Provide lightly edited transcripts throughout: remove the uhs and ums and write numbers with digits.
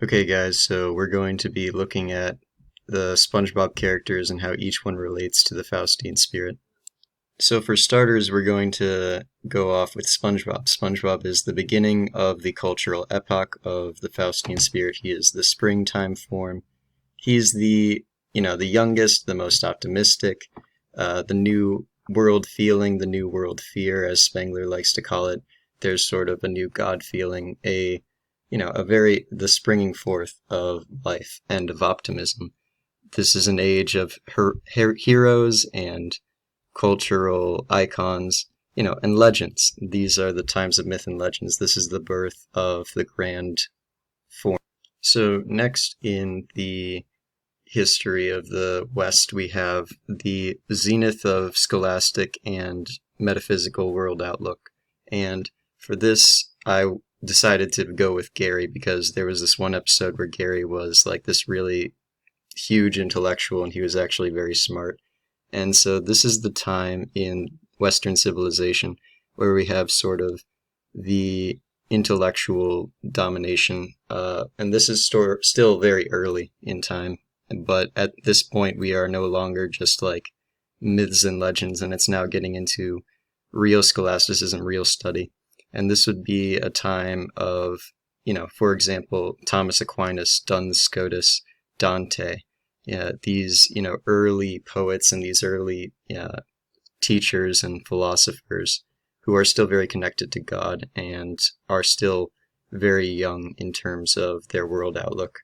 Okay guys, so we're going to be looking at the Spongebob characters and how each one relates to the Faustian spirit. So for starters, we're going to go off with Spongebob. Spongebob is the beginning of the cultural epoch of the Faustian spirit. He is the springtime form. He's the youngest, the most optimistic, the new world feeling, the new world fear, as Spengler likes to call it. There's sort of a new God feeling, the springing forth of life and of optimism. This is an age of heroes and cultural icons, and legends. These are the times of myth and legends. This is the birth of the grand form. So next in the history of the West, we have the zenith of scholastic and metaphysical world outlook. And for this, I decided to go with Gary because there was this one episode where Gary was like this really huge intellectual and he was actually very smart. And so this is the time in Western civilization where we have sort of the intellectual domination, and this is still very early in time, but at this point we are no longer just like myths and legends, and it's now getting into real scholasticism, real study. And this would be a time of, for example, Thomas Aquinas, Duns Scotus, Dante, these, early poets and these early teachers and philosophers who are still very connected to God and are still very young in terms of their world outlook.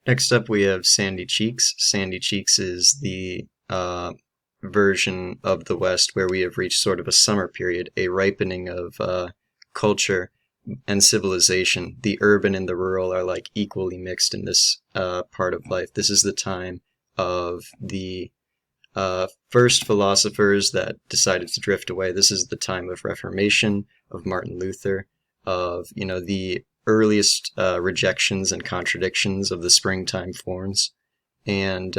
Next up, we have Sandy Cheeks. Sandy Cheeks is the version of the West where we have reached sort of a summer period, a ripening of culture and civilization. The urban and the rural are like equally mixed in this part of life. This is the time of the first philosophers that decided to drift away. This is the time of Reformation, of Martin Luther, of the earliest rejections and contradictions of the springtime forms. And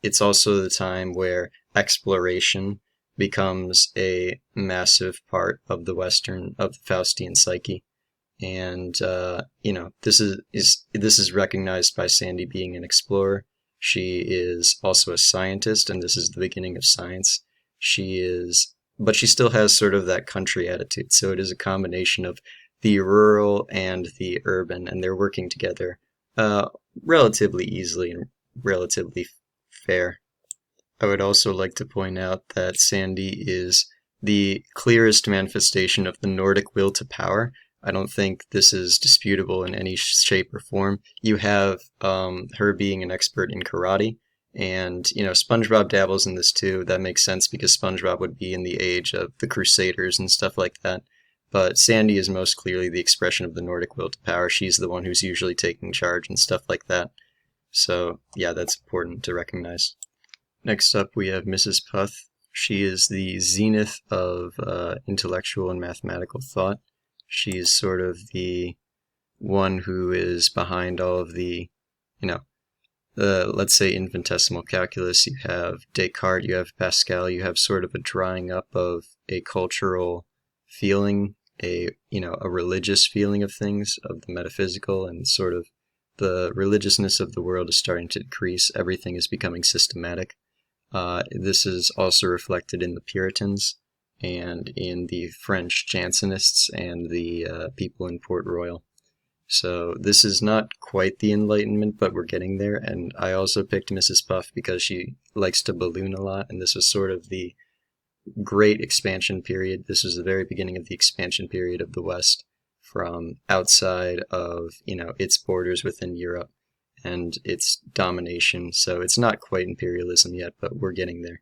it's also the time where exploration becomes a massive part of the Faustian psyche. And this is recognized by Sandy being an explorer. She is also a scientist, and this is the beginning of science. But she still has sort of that country attitude. So it is a combination of the rural and the urban, and they're working together relatively easily and relatively fair. I would also like to point out that Sandy is the clearest manifestation of the Nordic will to power. I don't think this is disputable in any shape or form. You have her being an expert in karate, and SpongeBob dabbles in this too. That makes sense because SpongeBob would be in the age of the Crusaders and stuff like that. But Sandy is most clearly the expression of the Nordic will to power. She's the one who's usually taking charge and stuff like that. So yeah, that's important to recognize. Next up, we have Mrs. Puth. She is the zenith of intellectual and mathematical thought. She's sort of the one who is behind all of the, let's say infinitesimal calculus. You have Descartes, you have Pascal, you have sort of a drying up of a cultural feeling, a religious feeling of things, of the metaphysical, and sort of the religiousness of the world is starting to decrease. Everything is becoming systematic. This is also reflected in the Puritans and in the French Jansenists and the people in Port Royal. So this is not quite the Enlightenment, but we're getting there. And I also picked Mrs. Puff because she likes to balloon a lot, and this was sort of the great expansion period. This was the very beginning of the expansion period of the West from outside of, its borders within Europe and its domination. So it's not quite imperialism yet, but we're getting there.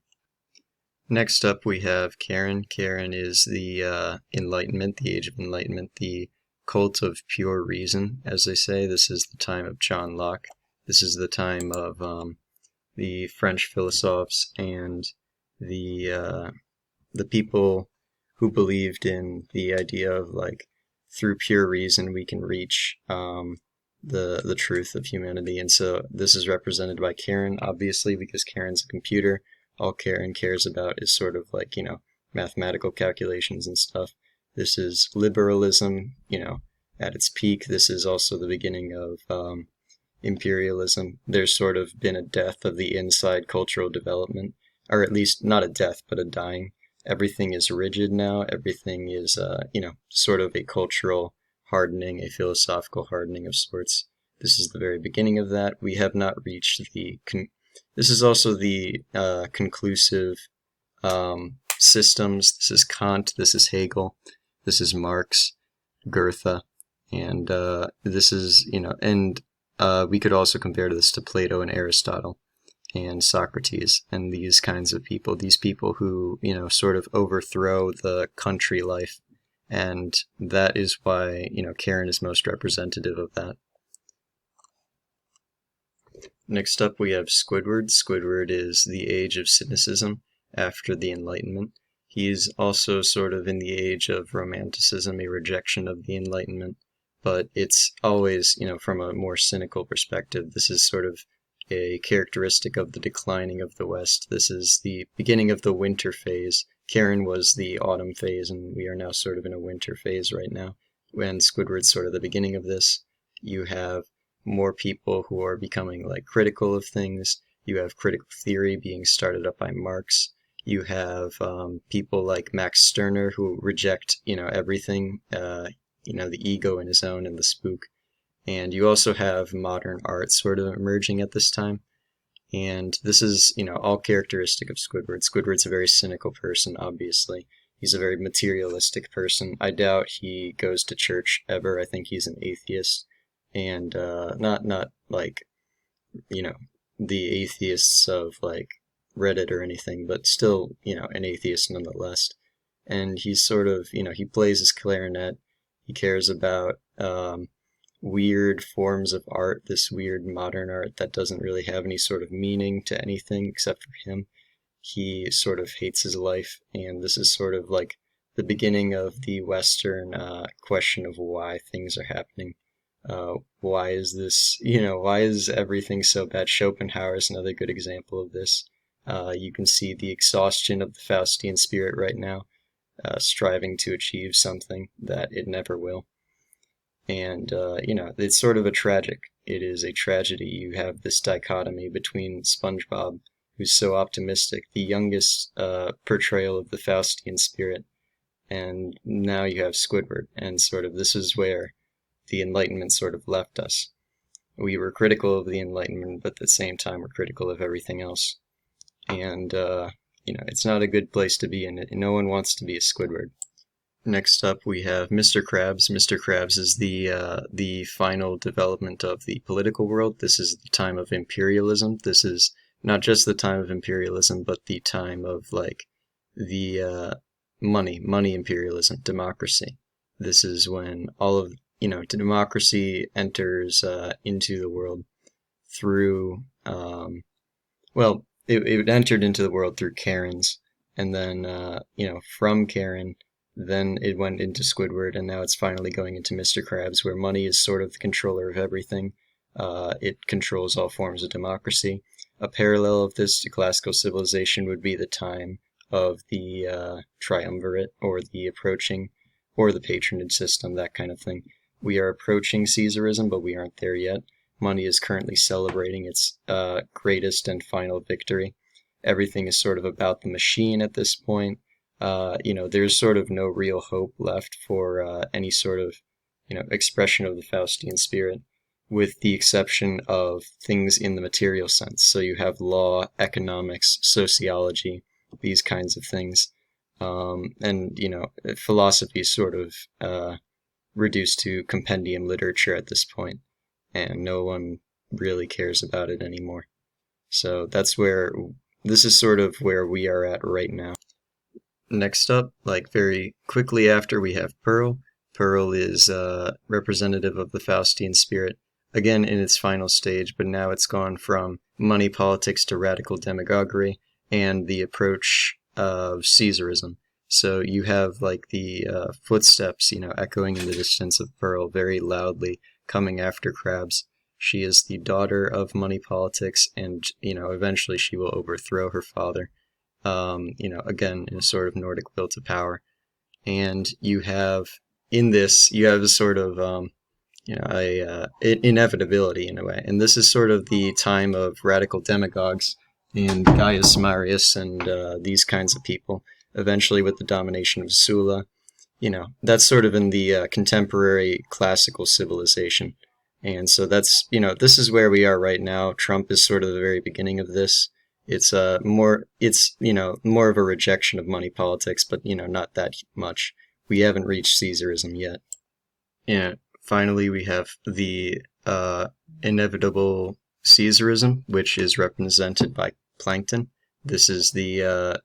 Next up, we have Karen. Karen is the Enlightenment, the Age of Enlightenment, the cult of pure reason, as they say. This is the time of John Locke. This is the time of the French philosophes and the people who believed in the idea of like through pure reason we can reach the truth of humanity. And so this is represented by Karen, obviously, because Karen's a computer. All Karen cares about is sort of like, mathematical calculations and stuff. This is liberalism, at its peak. This is also the beginning of imperialism. There's sort of been a death of the inside cultural development, or at least not a death, but a dying. Everything is rigid now. Everything is, sort of a cultural hardening, a philosophical hardening of sorts. This is the very beginning of that. We have not reached the... This is also the conclusive systems. This is Kant, this is Hegel, this is Marx, Goethe, and this is, and we could also compare this to Plato and Aristotle and Socrates and these kinds of people, these people who, sort of overthrow the country life. And that is why, Karen is most representative of that. Next up we have Squidward. Squidward is the age of cynicism after the Enlightenment. He is also sort of in the age of romanticism, a rejection of the Enlightenment, but it's always, from a more cynical perspective. This is sort of a characteristic of the declining of the West. This is the beginning of the winter phase. Karen was the autumn phase, and we are now sort of in a winter phase right now. When Squidward's sort of the beginning of this, you have more people who are becoming critical of things. You have critical theory being started up by Marx. You have people like Max Stirner who reject, everything, the ego in his own and the spook. And you also have modern art sort of emerging at this time. And this is, all characteristic of Squidward. Squidward's a very cynical person, obviously. He's a very materialistic person. I doubt he goes to church ever. I think he's an atheist. And not the atheists of Reddit or anything, but still, an atheist nonetheless. And he's sort of, he plays his clarinet. He cares about weird forms of art, this weird modern art that doesn't really have any sort of meaning to anything except for him. He sort of hates his life, and this is sort of the beginning of the Western question of why things are happening. Why is this, why is everything so bad? Schopenhauer is another good example of this. You can see the exhaustion of the Faustian spirit right now, striving to achieve something that it never will. And, it's sort of a tragic. It is a tragedy. You have this dichotomy between Spongebob, who's so optimistic, the youngest portrayal of the Faustian spirit, and now you have Squidward, and sort of this is where the Enlightenment sort of left us. We were critical of the Enlightenment, but at the same time we're critical of everything else. And, it's not a good place to be in it. No one wants to be a Squidward. Next up we have Mr. Krabs. Mr. Krabs is the final development of the political world. This is the time of imperialism. This is not just the time of imperialism, but the time of the money imperialism, democracy. This is when all of democracy enters into the world through it entered into the world through Karens, and then from Karen. Then it went into Squidward, and now it's finally going into Mr. Krabs, where money is sort of the controller of everything. It controls all forms of democracy. A parallel of this to classical civilization would be the time of the triumvirate, or the approaching, or the patronage system, that kind of thing. We are approaching Caesarism, but we aren't there yet. Money is currently celebrating its greatest and final victory. Everything is sort of about the machine at this point. There's sort of no real hope left for any sort of, expression of the Faustian spirit, with the exception of things in the material sense. So you have law, economics, sociology, these kinds of things. And philosophy is sort of reduced to compendium literature at this point, and no one really cares about it anymore. So this is sort of where we are at right now. Next up, very quickly after, we have Pearl. Pearl is representative of the Faustian spirit, again in its final stage, but now it's gone from money politics to radical demagoguery and the approach of Caesarism. So you have the footsteps, echoing in the distance of Pearl very loudly coming after Krabs. She is the daughter of money politics, and eventually she will overthrow her father. Again, in a sort of Nordic will to power. And you have, in this, you have a sort of inevitability in a way, and this is sort of the time of radical demagogues and Gaius Marius and these kinds of people. Eventually, with the domination of Sulla, that's sort of in the contemporary classical civilization. And so that's, this is where we are right now. Trump is sort of the very beginning of this. It's more of a rejection of money politics, but not that much. We haven't reached Caesarism yet. And finally, we have the inevitable Caesarism, which is represented by plankton. This is the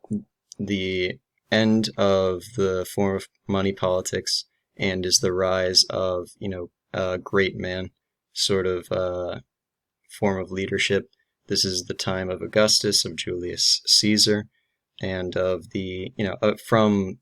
end of the form of money politics, and is the rise of a great man sort of form of leadership. This is the time of Augustus, of Julius Caesar, and of the from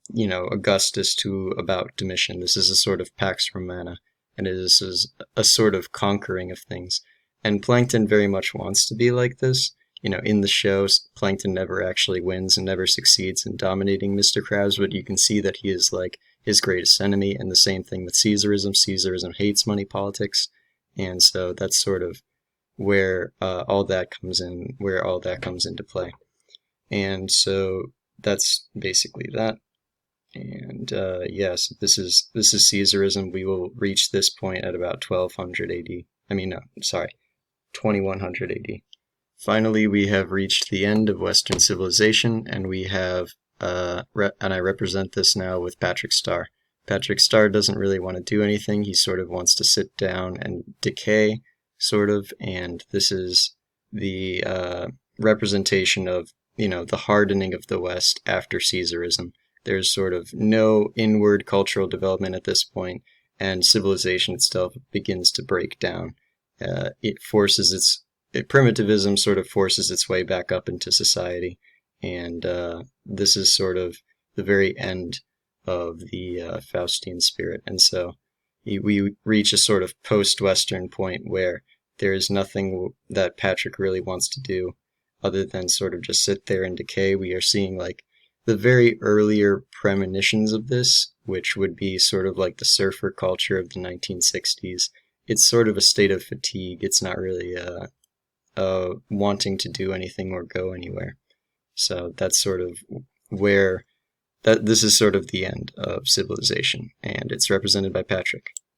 Augustus to about Domitian. This is a sort of Pax Romana, and this is a sort of conquering of things. And Plankton very much wants to be like this. In the shows, Plankton never actually wins and never succeeds in dominating Mr. Krabs, but you can see that he is like his greatest enemy, and the same thing with Caesarism. Caesarism hates money politics, and so that's sort of where all that comes into play. And so that's basically that. And yes, this is Caesarism. We will reach this point at about 1200 AD. 2100 AD. Finally, we have reached the end of Western civilization, and we have, and I represent this now with Patrick Starr. Patrick Starr doesn't really want to do anything. He sort of wants to sit down and decay, sort of, and this is the representation of, the hardening of the West after Caesarism. There's sort of no inward cultural development at this point, and civilization itself begins to break down. Primitivism sort of forces its way back up into society, and this is sort of the very end of the Faustian spirit. And so we reach a sort of post-Western point where there is nothing that Patrick really wants to do other than sort of just sit there and decay. We are seeing like the very earlier premonitions of this, which would be sort of like the surfer culture of the 1960s. It's sort of a state of fatigue. It's not really wanting to do anything or go anywhere. So that's sort of where this is sort of the end of civilization, and it's represented by Patrick.